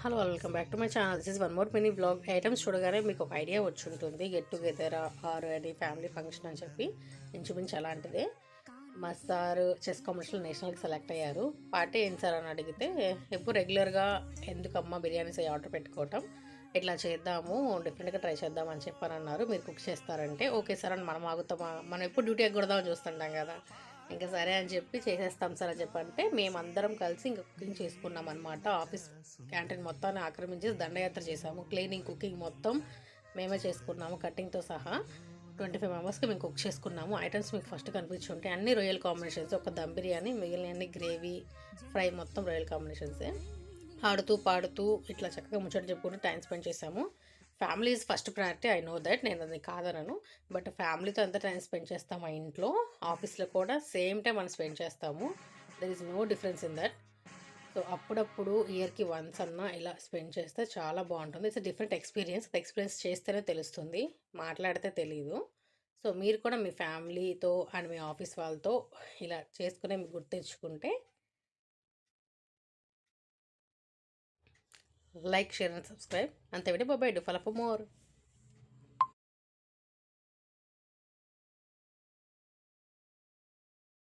Hello welcome back to my channel. This is one more mini blog. Items చూడగానే మీకు ఒక idea వచ్చి ఉంటుంది, గెట్ టుగెదర్ ఆర్ అని ఫ్యామిలీ ఫంక్షన్ అని చెప్పి. ఇంచుమించు అలాంటిదే. మా సార్ చెస్ కాంపిటీషన్లో నేషనల్కి సెలెక్ట్ అయ్యారు. పార్టీ ఏంటి సార్ అని అడిగితే, ఎప్పుడు రెగ్యులర్గా ఎందుకమ్మా బిర్యానీస్ అవి ఆర్డర్ పెట్టుకోవటం, ఇట్లా చేద్దాము, డిఫరెంట్గా ట్రై చేద్దాం అని చెప్పారన్నారు. మీరు కుక్ చేస్తారంటే ఓకే సార్ అని మనం ఆగుతామా, మనం ఎప్పుడు డ్యూటీ ఎగ్గొడదామని చూస్తుంటాం కదా. ఇంకా సరే అని చెప్పి చేసేస్తాం సార్ అని చెప్పంటే మేమందరం కలిసి ఇంకా కుకింగ్ చేసుకున్నాం అనమాట. ఆఫీస్ క్యాంటీన్ మొత్తాన్ని ఆక్రమించేసి దండయాత్ర చేసాము. క్లీనింగ్, కుకింగ్ మొత్తం మేమే చేసుకున్నాము, కటింగ్తో సహా. 25 మెంబర్స్కి మేము కుక్ చేసుకున్నాము. ఐటమ్స్ మీకు ఫస్ట్ కనిపించుంటే అన్ని రొయ్యల్ కాంబినేషన్స్, ఒక దమ్ బిర్యానీ, మిగిలిన గ్రేవీ, ఫ్రై మొత్తం రొయ్యల్ కాంబినేషన్సే. ఆడుతూ పాడుతూ ఇట్లా చక్కగా ముచ్చట చెప్పుకుంటూ టైం స్పెండ్ చేసాము. Family is first priority, I know that, నేను అది కాదనను. బట్ ఫ్యామిలీతో అంతా టైం స్పెండ్ చేస్తాము మా ఇంట్లో. ఆఫీస్లో కూడా సేమ్ టైం మనం స్పెండ్ చేస్తాము. There is no difference in that. So అప్పుడప్పుడు ఇయర్కి వన్స్ అన్నా ఇలా స్పెండ్ చేస్తే చాలా బాగుంటుంది. It's different experience. ఎక్స్పీరియన్స్ చేస్తేనే తెలుస్తుంది, మాట్లాడితే తెలీదు. సో మీరు కూడా మీ ఫ్యామిలీతో అండ్ మీ ఆఫీస్ వాళ్ళతో ఇలా చేసుకునే మీకు గుర్తించుకుంటే లైక్, షేర్ అండ్ సబ్స్క్రైబ్. అంతే. Bye. Do follow for more.